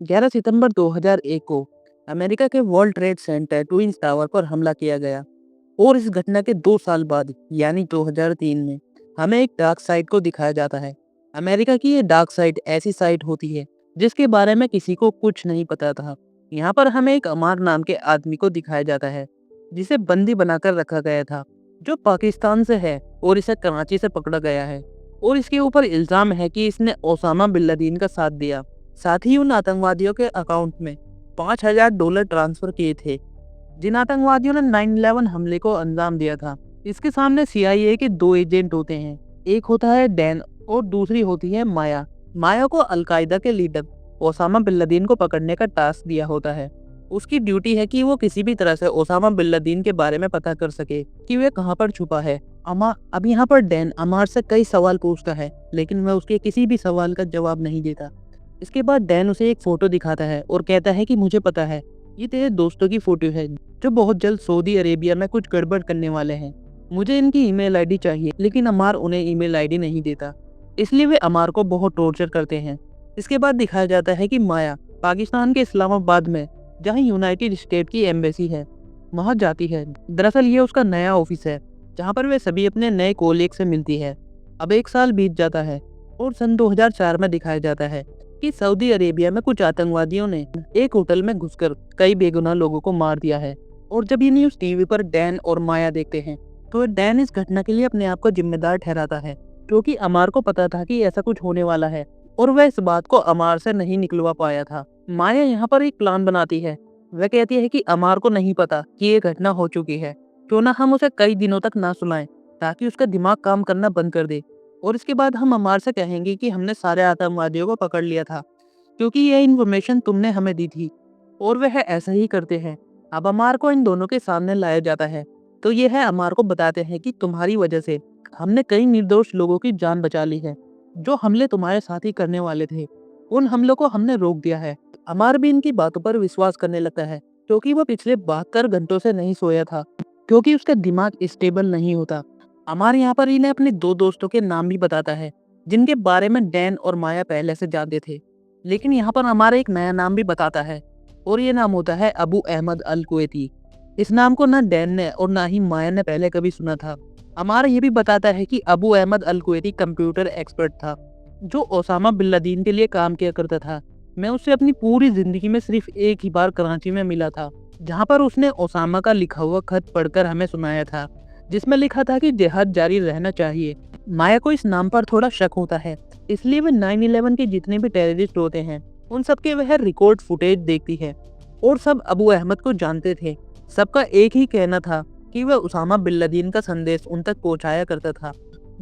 11 सितंबर 2001 को अमेरिका के world trade centre twin tower पर हमला किया गया और इस घटना के 2 साल बाद यानी 2003 में हमें एक डार्क साइड को दिखाया जाता है। अमेरिका की ये डार्क साइड ऐसी साइड होती है जिसके बारे में किसी को कुछ नहीं पता था। यहाँ पर हमें एक अमार नाम के आदमी को दिखाया जाता है जिसे बंदी बनाकर रखा गया था, जो पाकिस्तान से है और इसे कराची से पकड़ा गया है और इसके ऊपर इल्जाम है कि इसने ओसामा बिन लादेन का साथ दिया। साथ ही उन आतंकवादियों के अकाउंट में $5000 ट्रांसफर किए थे जिन आतंकवादियों ने 9/11 हमले को अंजाम दिया था। इसके सामने CIA के 2 एजेंट होते हैं, एक होता है डैन और दूसरी होती है माया। माया को अलकायदा के लीडर ओसामा बिन लादेन को पकड़ने का टास्क दिया होता है। उसकी ड्यूटी है कि वो किसी भी तरह से ओसामा बिन लादेन के बारे में पता कर सके कि वे कहाँ पर छुपा है। अब यहाँ पर डैन अमार से कई सवाल पूछता है लेकिन वह उसके किसी भी सवाल का जवाब नहीं देता। इसके बाद डैन उसे एक फोटो दिखाता है और कहता है कि मुझे पता है ये तेरे दोस्तों की फोटो है जो बहुत जल्द सऊदी अरेबिया में कुछ गड़बड़ करने वाले हैं। मुझे इनकी ईमेल आईडी चाहिए, लेकिन अमार उन्हें ईमेल आईडी नहीं देता, इसलिए वे अमार को बहुत टॉर्चर करते हैं। इसके बाद दिखाया जाता है कि माया पाकिस्तान के इस्लामाबाद में, जहाँ यूनाइटेड स्टेट की एम्बेसी है, वहाँ जाती है। दरअसल ये उसका नया ऑफिस है जहाँ पर वे सभी अपने नए कोलीग से मिलती है। अब 1 साल बीत जाता है और सन 2004 में दिखाया जाता है कि सऊदी अरेबिया में कुछ आतंकवादियों ने एक होटल में घुसकर कई बेगुनाह लोगों को मार दिया है। और जब ये न्यूज़ टीवी पर डैन और माया देखते हैं तो डैन इस घटना के लिए अपने आप को जिम्मेदार ठहराता है, क्योंकि अमार को पता था कि ऐसा कुछ होने वाला है और वह इस बात को अमार से नहीं निकलवा पाया था। माया यहाँ पर एक प्लान बनाती है। वह कहती है कि अमार को नहीं पता कि ये घटना हो चुकी है, क्यों ना हम उसे कई दिनों तक ना सुनाएं ताकि उसका दिमाग काम करना बंद कर दे। और इसके बाद हम अमार से कहेंगे कि हमने सारे आतंकवादियों को पकड़ लिया था क्योंकि यह इन्फॉर्मेशन तुमने हमें दी थी, और वह ऐसा ही करते हैं। अब अमार को इन दोनों के सामने लाया जाता है तो ये है अमार को बताते हैं कि तुम्हारी वजह से हमने कई निर्दोष लोगों की जान बचा ली है। जो हमले तुम्हारे साथ ही करने वाले थे उन हमलों को हमने रोक दिया है। अमार भी इनकी बातों पर विश्वास करने लगता है क्योंकि वह पिछले 72 घंटों से नहीं सोया था, क्योंकि उसका दिमाग स्टेबल नहीं होता। अमार यहाँ पर इन्हें अपने 2 दोस्तों के नाम भी बताता है जिनके बारे में डैन और माया पहले से जानते थे, लेकिन यहाँ पर अमार एक नया नाम भी बताता है और ये नाम होता है अबू अहमद अल कुवैती। इस नाम को ना डैन ने और ना ही माया ने पहले कभी सुना था। अमार ये भी बताता है कि अबू अहमद अल कुवैती कंप्यूटर एक्सपर्ट था जो ओसामा बिन लादेन के लिए काम किया करता था। मैं उससे अपनी पूरी जिंदगी में सिर्फ एक ही बार कराची में मिला था, जहाँ पर उसने ओसामा का लिखा हुआ खत पढ़कर हमें सुनाया था जिसमें लिखा था कि जिहाद जारी रहना चाहिए। माया को इस नाम पर थोड़ा शक होता है, इसलिए वह 9/11 के जितने भी टेररिस्ट होते हैं उन सबके वह रिकॉर्ड फुटेज देखती है और सब अबू अहमद को जानते थे। सबका एक ही कहना था कि वह उसामा बिन लादेन का संदेश उन तक पहुंचाया करता था।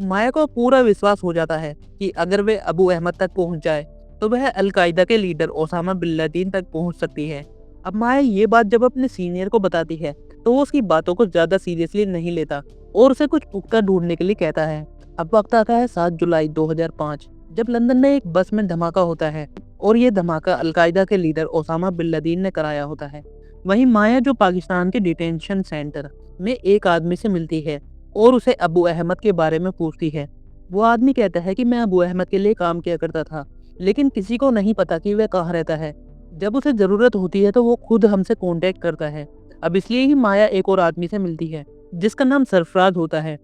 माया को पूरा विश्वास हो जाता है कि अगर वे अबू अहमद तक पहुंच जाए तो वह अलकायदा के लीडर ओसामा बिन लादेन तक पहुंच सकती है। अब माया ये बात जब अपने सीनियर को बताती है तो वो उसकी बातों को ज्यादा सीरियसली नहीं लेता और उसे कुछ पुख्ता ढूंढने के लिए कहता है। अब वक्त आता है 7 जुलाई 2005, जब लंदन में एक बस में धमाका होता है और ये धमाका अलकायदा के लीडर ओसामा बिन लादेन ने कराया होता है। वहीं माया जो पाकिस्तान के डिटेंशन सेंटर में एक आदमी से मिलती है और उसे अबू अहमद के बारे में पूछती है। वो आदमी कहता है कि मैं अबू अहमद के लिए काम किया करता था, लेकिन किसी को नहीं पता कि वह कहाँ रहता है। जब उसे जरूरत होती है तो वो खुद हमसे कांटेक्ट करता है। अब इसलिए ही माया एक और आदमी से मिलती है जिसका नाम सरफराज होता है।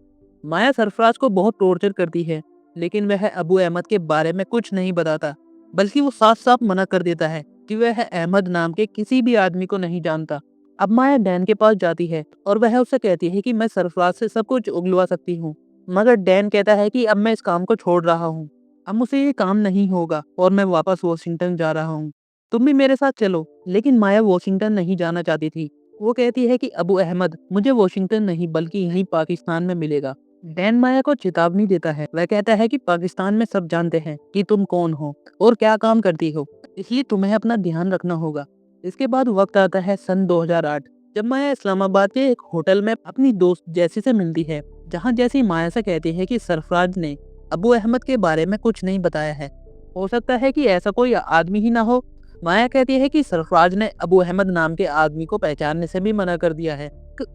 माया सरफराज को बहुत टॉर्चर करती है, लेकिन वह अबू अहमद के बारे में कुछ नहीं बताता, बल्कि वो साफ साफ मना कर देता है कि वह अहमद नाम के किसी भी आदमी को नहीं जानता। अब माया डैन के पास जाती है और वह उससे कहती है कि मैं सरफराज से सब कुछ उगलवा सकती हूँ, मगर डैन कहता है कि अब मैं इस काम को छोड़ रहा हूँ, अब मुझसे ये काम नहीं होगा और मैं वापस वॉशिंगटन जा रहा हूँ, तुम भी मेरे साथ चलो। लेकिन माया वॉशिंगटन नहीं जाना चाहती थी। वो कहती है कि अबू अहमद मुझे वॉशिंगटन नहीं बल्कि यहीं पाकिस्तान में मिलेगा। डैन माया को चेतावनी देता है। वह कहता है कि पाकिस्तान में सब जानते हैं कि तुम कौन हो और क्या काम करती हो, इसलिए तुम्हें अपना ध्यान रखना होगा। इसके बाद वक्त आता है सन 2008, जब माया इस्लामाबाद के एक होटल में अपनी दोस्त जैसी से मिलती है, जहाँ जैसी माया से कहती है कि सरफराज ने अबू अहमद के बारे में कुछ नहीं बताया है, हो सकता है कि ऐसा कोई आदमी ही ना हो। माया कहती है कि सरफराज ने अबू अहमद नाम के आदमी को पहचानने से भी मना कर दिया है।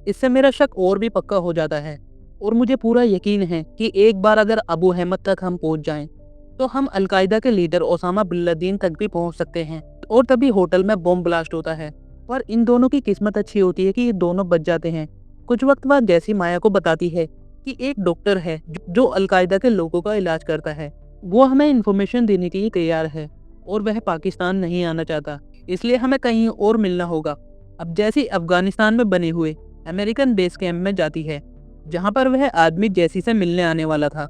इससे मेरा शक और भी पक्का हो जाता है और मुझे पूरा यकीन है कि एक बार अगर अबू अहमद तक हम पहुंच जाएं तो हम अलकायदा के लीडर ओसामा बिन लादेन तक भी पहुंच सकते हैं। और तभी होटल में बॉम्ब ब्लास्ट होता है। पर इन दोनों की किस्मत अच्छी होती है कि ये दोनों बच जाते हैं। कुछ वक्त बाद जैसी माया को बताती है कि एक डॉक्टर है जो अलकायदा के लोगों का इलाज करता है। वो हमें इन्फॉर्मेशन देने के लिए तैयार है और वह पाकिस्तान नहीं आना चाहता, इसलिए हमें कहीं और मिलना होगा। अब जैसी अफगानिस्तान में बने हुए अमेरिकन बेस कैंप में जाती है, जहाँ पर वह आदमी जैसी से मिलने आने वाला था।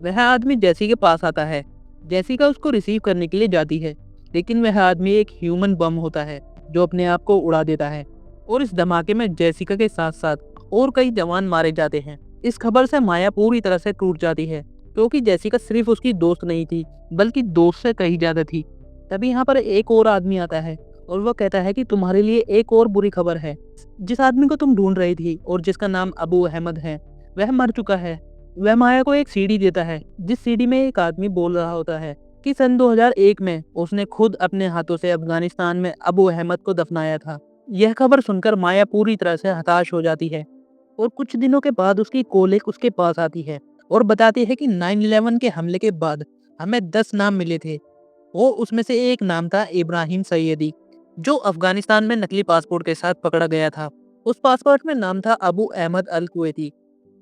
वह आदमी जैसी के पास आता है। जेसिका उसको रिसीव करने के लिए जाती है, लेकिन वह आदमी एक ह्यूमन बम होता है जो अपने आप को उड़ा देता है। और इस धमाके में जेसिका के साथ साथ और कई जवान मारे जाते हैं। इस खबर से माया पूरी तरह से टूट जाती है, क्योंकि जेसिका सिर्फ उसकी दोस्त नहीं थी, बल्कि दोस्त से कहीं ज्यादा थी। तभी यहाँ पर एक और आदमी आता है और वो कहता है कि तुम्हारे लिए एक और बुरी खबर है। जिस आदमी को तुम ढूंढ रही थी और जिसका नाम अबू अहमद है, वह मर चुका है। वह माया को एक सीडी देता है, जिस सीडी में एक आदमी बोल रहा होता है कि सन 2001 में उसने खुद अपने हाथों से अफगानिस्तान में अबू अहमद को दफनाया था। यह खबर सुनकर माया पूरी तरह से हताश हो जाती है और कुछ दिनों के बाद उसकी कोलिक उसके पास आती है और बताती है कि 9/11 के हमले के बाद हमें 10 नाम मिले थे। वो उसमें से एक नाम था इब्राहिम सैयदी, जो अफगानिस्तान में नकली पासपोर्ट के साथ पकड़ा गया था। उस पासपोर्ट में नाम था अबू अहमद अल कुवैती।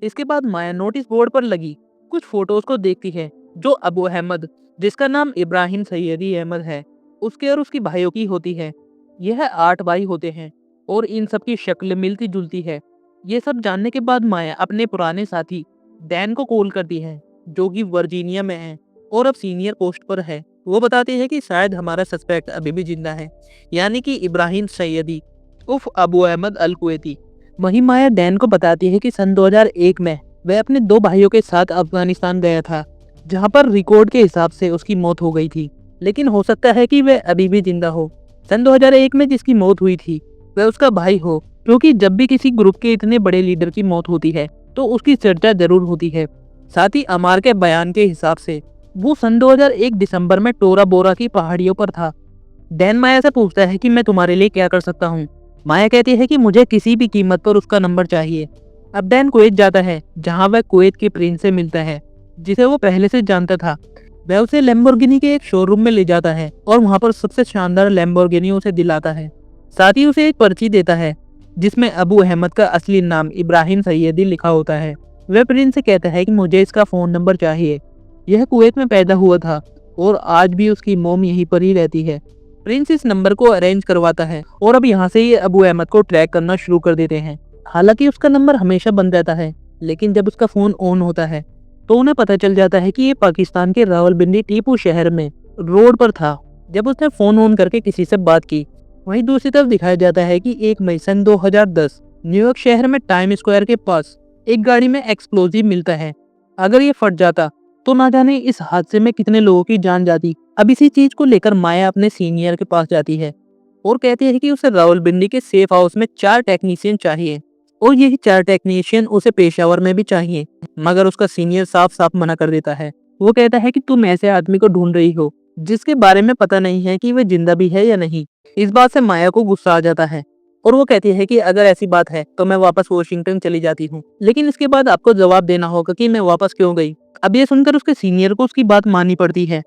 इसके बाद माया नोटिस बोर्ड पर लगी कुछ फोटोज को देखती है, जो अबू अहमद, जिसका नाम इब्राहिम सैयदी अहमद है, उसके और उसकी भाइयों की होती है। यह 8 भाई होते हैं और इन सब की शक्ल मिलती जुलती है। ये सब जानने के बाद माया अपने पुराने साथी डैन को कॉल करती है, जो कि वर्जीनिया में है और अब सीनियर पोस्ट पर है। वो बताते हैं कि शायद हमारा सस्पेक्ट अभी भी जिंदा है, यानी कि इब्राहिम सैयदी उफ अबू अहमद अल कुवैती। वहीं माया डैन को बताती है कि सन 2001 में वह अपने 2 भाइयों के साथ अफगानिस्तान गया था, जहां पर रिकॉर्ड के हिसाब से उसकी मौत हो गई थी, लेकिन हो सकता है कि वह अभी भी जिंदा हो। सन 2001 में जिसकी मौत हुई थी वह उसका भाई हो, क्योंकि जब भी किसी ग्रुप के इतने बड़े लीडर की मौत होती है तो उसकी चर्चा जरूर होती है। साथ ही अमार के बयान के हिसाब से वो सन 2001 दिसंबर में टोरा बोरा की पहाड़ियों पर था। डैन माया से पूछता है कि मैं तुम्हारे लिए क्या कर सकता हूँ। माया कहती है कि मुझे किसी भी कीमत पर उसका नंबर चाहिए। अब डैन कुवैत जाता है, जहाँ वह कुवैत के प्रिंस से मिलता है, जिसे वो पहले से जानता था। वह उसे लैम्बोर्गिनी के एक शोरूम में ले जाता है और वहाँ पर सबसे शानदार लैम्बोर्गिनी उसे दिलाता है। साथ ही उसे एक पर्ची देता है जिसमें अबू अहमद का असली नाम इब्राहिम सैयदी लिखा होता है। वह प्रिंस से कहता है कि मुझे इसका फ़ोन नंबर चाहिए। यह कुवैत में पैदा हुआ था और आज भी उसकी मोम यहीं पर ही रहती है। प्रिंस इस नंबर को अरेंज करवाता है और अब यहाँ से ये अबू अहमद को ट्रैक करना शुरू कर देते हैं। हालांकि उसका नंबर हमेशा बंद रहता है, लेकिन जब उसका फ़ोन ऑन होता है तो उन्हें पता चल जाता है कि ये पाकिस्तान के रावलपिंडी टीपू शहर में रोड पर था जब उसने फ़ोन ऑन करके किसी से बात की। वहीं दूसरी तरफ दिखाया जाता है कि 1 मई सन 2010 न्यूयॉर्क शहर में टाइम स्क्वायर के पास एक गाड़ी में एक्सप्लोजिव मिलता है। अगर ये फट जाता तो ना जाने इस हादसे में कितने लोगों की जान जाती। अब इसी चीज को लेकर माया अपने सीनियर के पास जाती है और कहती है कि उसे रावलपिंडी के सेफ हाउस में 4 टेक्नीशियन चाहिए और यही 4 टेक्नीशियन उसे पेशावर में भी चाहिए। मगर उसका सीनियर साफ साफ मना कर देता है। वो कहता है कि तुम ऐसे आदमी को ढूंढ रही हो जिसके बारे में पता नहीं है कि वह जिंदा भी है या नहीं। इस बात से माया को गुस्सा आ जाता है और वो कहती है कि अगर ऐसी बात है तो मैं वापस वॉशिंगटन चली जाती हूँ, लेकिन इसके बाद आपको जवाब देना होगा कि मैं वापस क्यों गई। अब ये सुनकर उसके सीनियर को उसकी बात माननी पड़ती है।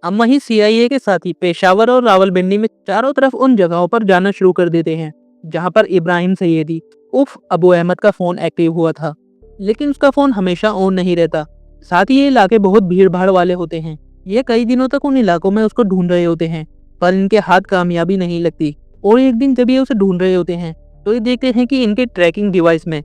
अब वहीं CIA के साथी पेशावर और रावलपिंडी में चारों तरफ उन जगहों पर जाना शुरू कर देते हैं जहाँ पर इब्राहिम सैयदी उफ अबू अहमद का फोन एक्टिव हुआ था, लेकिन उसका फोन हमेशा ऑन नहीं रहता। साथ ही ये इलाके बहुत भीड़ भाड़ वाले होते हैं। ये कई दिनों तक उन इलाकों में उसको ढूंढ रहे होते हैं, पर इनके हाथ कामयाबी नहीं लगती। और एक दिन जब ये उसे ढूंढ रहे होते हैं तो ये देखते हैं कि इनके ट्रैकिंग डिवाइस में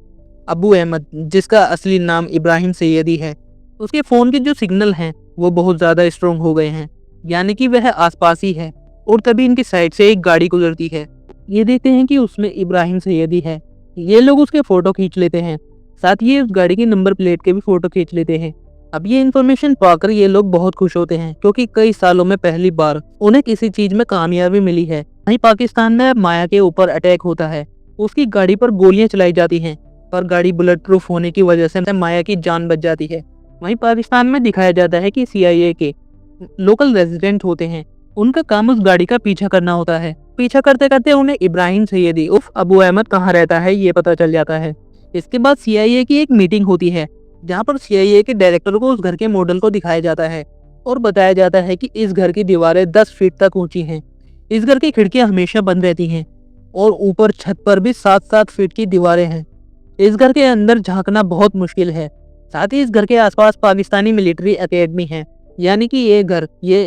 अबू अहमद, जिसका असली नाम इब्राहिम सैयदी है, उसके फ़ोन के जो सिग्नल हैं वो बहुत ज़्यादा स्ट्रॉन्ग हो गए हैं, यानी कि वह आसपास ही है। और तभी इनकी साइड से एक गाड़ी गुजरती है। ये देखते हैं कि उसमें इब्राहिम सैयदी है। ये लोग उसके फ़ोटो खींच लेते हैं, साथ ही उस गाड़ी की नंबर प्लेट के भी फ़ोटो खींच लेते हैं। अब ये इन्फॉर्मेशन पाकर ये लोग बहुत खुश होते हैं, क्योंकि कई सालों में पहली बार उन्हें किसी चीज में कामयाबी मिली है। वहीं पाकिस्तान में माया के ऊपर अटैक होता है। उसकी गाड़ी पर गोलियां चलाई जाती हैं, पर गाड़ी बुलेट प्रूफ होने की वजह से माया की जान बच जाती है। वहीं पाकिस्तान में दिखाया जाता है कि CIA के लोकल रेजिडेंट होते हैं, उनका काम उस गाड़ी का पीछा करना होता है। पीछा करते करते उन्हें इब्राहिम सैयदी उफ अबू अहमद कहाँ रहता है ये पता चल जाता है। इसके बाद CIA की एक मीटिंग होती है, जहाँ पर CIA के डायरेक्टर को उस घर के मॉडल को दिखाया जाता है और बताया जाता है कि इस घर की दीवारें 10 फीट तक ऊंची हैं। इस घर की खिड़कियां हमेशा बंद रहती हैं और ऊपर छत पर भी 7-7 फीट की दीवारें हैं। इस घर के अंदर झांकना बहुत मुश्किल है। साथ ही इस घर के आसपास पाकिस्तानी मिलिट्री एकेडमी है, यानी कि ये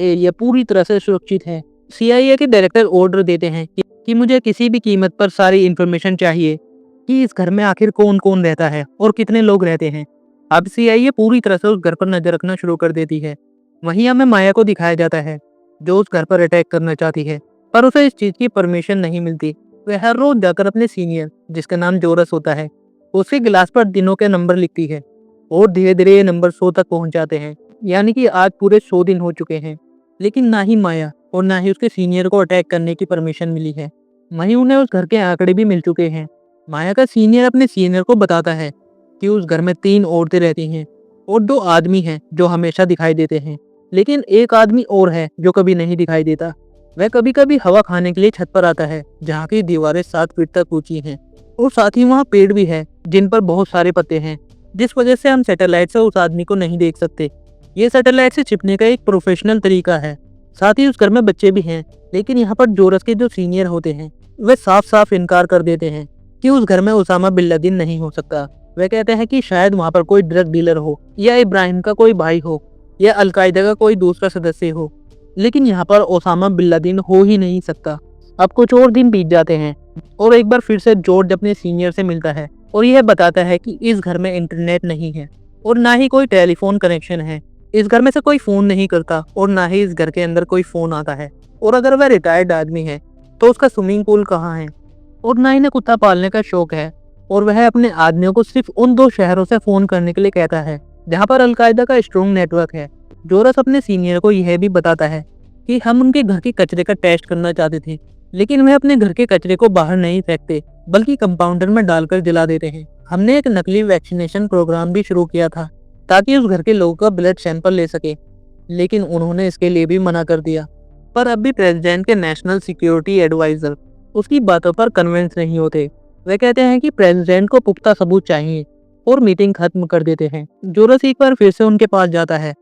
एरिया पूरी तरह से सुरक्षित है। CIA के डायरेक्टर ऑर्डर देते हैं कि मुझे किसी भी कीमत पर सारी इंफॉर्मेशन चाहिए कि इस घर में आखिर कौन कौन रहता है और कितने लोग रहते हैं। अब CIA पूरी तरह से उस घर पर नजर रखना शुरू कर देती है। वहीं हमें माया को दिखाया जाता है, जो उस घर पर अटैक करना चाहती है, पर उसे इस चीज की परमिशन नहीं मिलती। वह हर रोज जाकर अपने सीनियर, जिसका नाम जोरस होता है, उसके गिलास पर दिनों के नंबर लिखती है और धीरे धीरे ये नंबर 100 तक पहुंच जाते हैं, यानी कि आज पूरे 100 दिन हो चुके हैं। लेकिन ना ही माया और ना ही उसके सीनियर को अटैक करने की परमिशन मिली है। वहीं उन्हें उस घर के आंकड़े भी मिल चुके हैं। माया का सीनियर अपने सीनियर को बताता है कि उस घर में 3 औरतें रहती हैं और 2 आदमी हैं जो हमेशा दिखाई देते हैं, लेकिन एक आदमी और है जो कभी नहीं दिखाई देता। वह कभी कभी हवा खाने के लिए छत पर आता है, जहाँ की दीवारें 7 फीट तक ऊंची हैं और साथ ही वहाँ पेड़ भी है जिन पर बहुत सारे पत्ते हैं, जिस वजह से हम सैटेलाइट से उस आदमी को नहीं देख सकते। ये सैटेलाइट से छिपने का एक प्रोफेशनल तरीका है। साथ ही उस घर में बच्चे भी हैं, लेकिन यहाँ पर जोरस के जो सीनियर होते हैं वे साफ साफ इनकार कर देते हैं कि उस घर में उसामा बिन लादेन नहीं हो सकता। वे कहते हैं कि शायद वहाँ पर कोई ड्रग डीलर हो, या इब्राहिम का कोई भाई हो, या अलकायदा का कोई दूसरा सदस्य हो, लेकिन यहाँ पर ओसामा बिन लादेन हो ही नहीं सकता। अब कुछ और दिन बीत जाते हैं और एक बार फिर से जॉर्ज अपने सीनियर से मिलता है और यह बताता है कि इस घर में इंटरनेट नहीं है और ना ही कोई टेलीफोन कनेक्शन है। इस घर में से कोई फोन नहीं करता और ना ही इस घर के अंदर कोई फोन आता है। और अगर वह रिटायर्ड आदमी है तो उसका स्विमिंग पूल कहाँ है, और ना ही इन्हें कुत्ता पालने का शौक है। और वह अपने आदमियों को सिर्फ उन 2 शहरों से फोन करने के लिए कहता है जहाँ पर अलकायदा का स्ट्रॉन्ग नेटवर्क है। जोरस अपने सीनियर को यह भी बताता है कि हम उनके घर के कचरे का टेस्ट करना चाहते थे, लेकिन वह अपने घर के कचरे को बाहर नहीं फेंकते बल्कि कंपाउंडर में डालकर जला देते हैं। हमने एक नकली वैक्सीनेशन प्रोग्राम भी शुरू किया था ताकि उस घर के लोगों का ब्लड सैंपल ले सके, लेकिन उन्होंने इसके लिए भी मना कर दिया। पर अब भी प्रेसिडेंट के नेशनल सिक्योरिटी एडवाइजर उसकी बातों पर कन्विंस नहीं होते। वे कहते हैं कि प्रेसिडेंट को पुख्ता सबूत चाहिए और मीटिंग खत्म कर देते हैं। जोरस एक बार फिर से उनके पास जाता है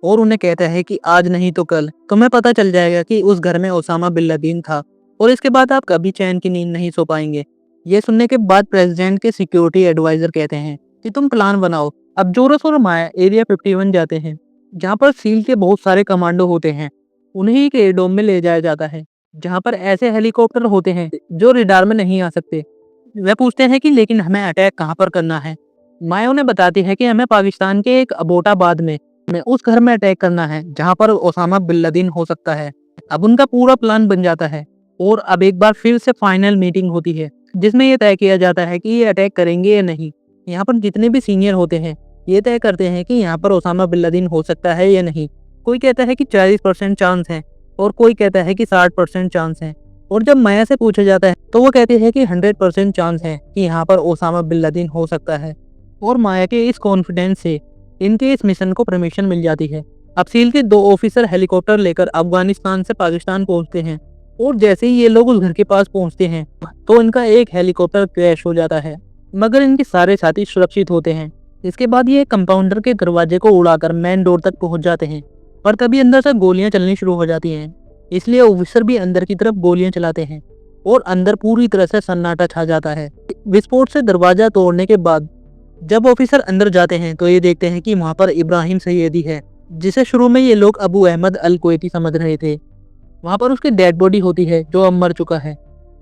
और उन्हें कहता है कि आज नहीं तो कल तुम्हें पता चल जाएगा कि उस घर में ओसामा बिन लादेन था, और इसके बाद आप कभी चैन की नींद नहीं सो पाएंगे। ये सुनने के बाद प्रेसिडेंट के सिक्योरिटी एडवाइजर कहते हैं कि तुम प्लान बनाओ। अब जोरस और माया एरिया 51 जाते हैं, जहाँ पर सील के बहुत सारे कमांडो होते हैं। उन्हें एक एयरडोम में ले जाया जाता है, जहाँ पर ऐसे हेलीकॉप्टर होते हैं जो रडार में नहीं आ सकते। वह पूछते हैं कि लेकिन हमें अटैक कहाँ पर करना है। माया उन्हें बताती है कि हमें पाकिस्तान के एक अबोटाबाद में उस घर में अटैक करना है जहाँ पर ओसामा बिन लादेन हो सकता है। अब उनका पूरा प्लान बन जाता है और अब एक बार फिर से फाइनल मीटिंग होती है, जिसमें यह तय किया जाता है कि ये अटैक करेंगे या नहीं। यहाँ पर जितने भी सीनियर होते हैं ये तय करते हैं कि यहाँ पर ओसामा बिन लादेन हो सकता है या नहीं। कोई कहता है कि 40% चांस है और कोई कहता है कि 60% चांस है। और जब माया से पूछा जाता है तो वो कहती है कि 100% चांस है कि यहाँ पर ओसामा बिन लादेन हो सकता है। और माया के इस कॉन्फिडेंस से इनके इस मिशन को परमिशन मिल जाती है। अब सील के 2 ऑफिसर हेलीकॉप्टर लेकर अफगानिस्तान से पाकिस्तान पहुंचते हैं और जैसे ही ये लोग उस घर के पास पहुंचते हैं तो इनका एक हेलीकॉप्टर क्रैश हो जाता है, मगर इनके सारे साथी सुरक्षित होते हैं। इसके बाद ये कंपाउंडर के दरवाजे को उड़ाकर मेन डोर तक पहुंच जाते हैं, पर तभी अंदर से गोलियां चलनी शुरू हो जाती हैं। इसलिए ऑफिसर भी अंदर की तरफ गोलियां चलाते हैं और अंदर पूरी तरह से सन्नाटा छा जाता है। विस्फोट से दरवाजा तोड़ने के बाद जब ऑफिसर अंदर जाते हैं तो ये देखते हैं कि वहाँ पर इब्राहिम सैयदी है, जिसे शुरू में ये लोग अबू अहमद अल कुवैती समझ रहे थे। वहाँ पर उसकी डेड बॉडी होती है जो अब मर चुका है।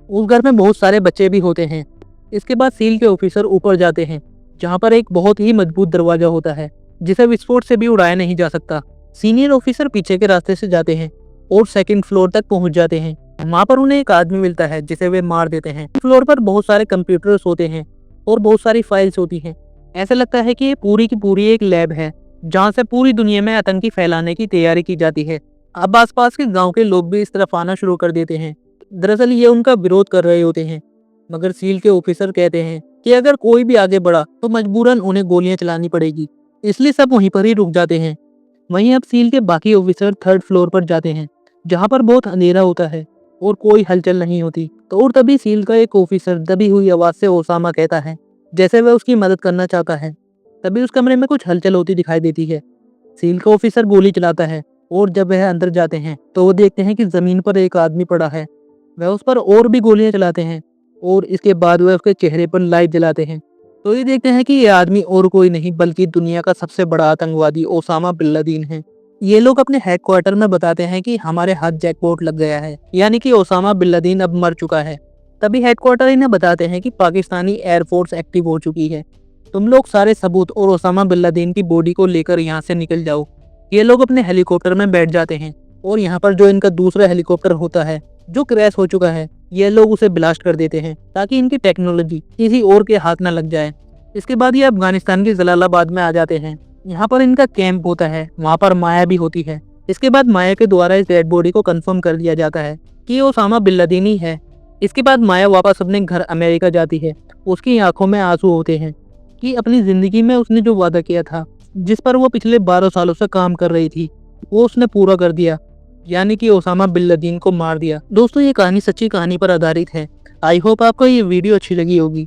उस घर में बहुत सारे बच्चे भी होते हैं। इसके बाद सील के ऑफिसर ऊपर जाते हैं, जहाँ पर एक बहुत ही मजबूत दरवाजा होता है जिसे विस्फोट से भी उड़ाया नहीं जा सकता। सीनियर ऑफिसर पीछे के रास्ते से जाते हैं और 2nd फ्लोर तक पहुंच जाते हैं। वहाँ पर उन्हें एक आदमी मिलता है जिसे वे मार देते हैं। फ्लोर पर बहुत सारे कंप्यूटर्स होते हैं और बहुत सारी फाइल्स होती हैं। ऐसा लगता है कि ये पूरी की पूरी एक लैब है जहाँ से पूरी दुनिया में आतंकी फैलाने की तैयारी की जाती है। अब आसपास के गांव के लोग भी इस तरफ आना शुरू कर देते हैं। दरअसल ये उनका विरोध कर रहे होते हैं, मगर सील के ऑफिसर कहते हैं कि अगर कोई भी आगे बढ़ा तो मजबूरन उन्हें गोलियां चलानी पड़ेगी, इसलिए सब वहीं पर ही रुक जाते हैं। वहीं अब सील के बाकी ऑफिसर 3rd फ्लोर पर जाते हैं, जहाँ पर बहुत अंधेरा होता है और कोई हलचल नहीं होती। तो और तभी सील का एक ऑफिसर दबी हुई आवाज से ओसामा कहता है, जैसे वह उसकी मदद करना चाहता है। तभी उस कमरे में कुछ हलचल होती दिखाई देती है। सील का ऑफिसर गोली चलाता है और जब वह अंदर जाते हैं तो वो देखते हैं कि ज़मीन पर एक आदमी पड़ा है। वह उस पर और भी गोलियां चलाते हैं और इसके बाद वह उसके चेहरे पर लाइट जलाते हैं। तो ये देखते हैं कि ये आदमी और कोई नहीं बल्कि दुनिया का सबसे बड़ा आतंकवादी ओसामा बिन लादेन है। ये लोग अपने हेडक्वार्टर में बताते हैं कि हमारे हाथ जैकपॉट लग गया है, यानी कि ओसामा बिन लादेन अब मर चुका है। तभी हेडक्वार्टर इन्हें बताते हैं कि पाकिस्तानी एयरफोर्स एक्टिव हो चुकी है। तुम लोग सारे सबूत और ओसामा बिन लादेन की बॉडी को लेकर यहाँ से निकल जाओ। ये लोग अपने हेलीकॉप्टर में बैठ जाते हैं और यहाँ पर जो इनका दूसरा हेलीकॉप्टर होता है जो क्रैश हो चुका है, ये लोग उसे ब्लास्ट कर देते हैं ताकि इनकी टेक्नोलॉजी किसी और के हाथ न लग जाए। इसके बाद ये अफगानिस्तान के जलालाबाद में आ जाते हैं। यहाँ पर इनका कैंप होता है, वहाँ पर माया भी होती है। इसके बाद माया के द्वारा इस डेड बॉडी को कंफर्म कर दिया जाता है कि ओसामा बिन लादेन ही है। इसके बाद माया वापस अपने घर अमेरिका जाती है। उसकी आंखों में आंसू होते हैं कि अपनी जिंदगी में उसने जो वादा किया था, जिस पर वो पिछले 12 सालों से काम कर रही थी, वो उसने पूरा कर दिया, यानी कि ओसामा बिन लादेन को मार दिया। दोस्तों, ये कहानी सच्ची कहानी पर आधारित है। आई होप आपको ये वीडियो अच्छी लगी होगी।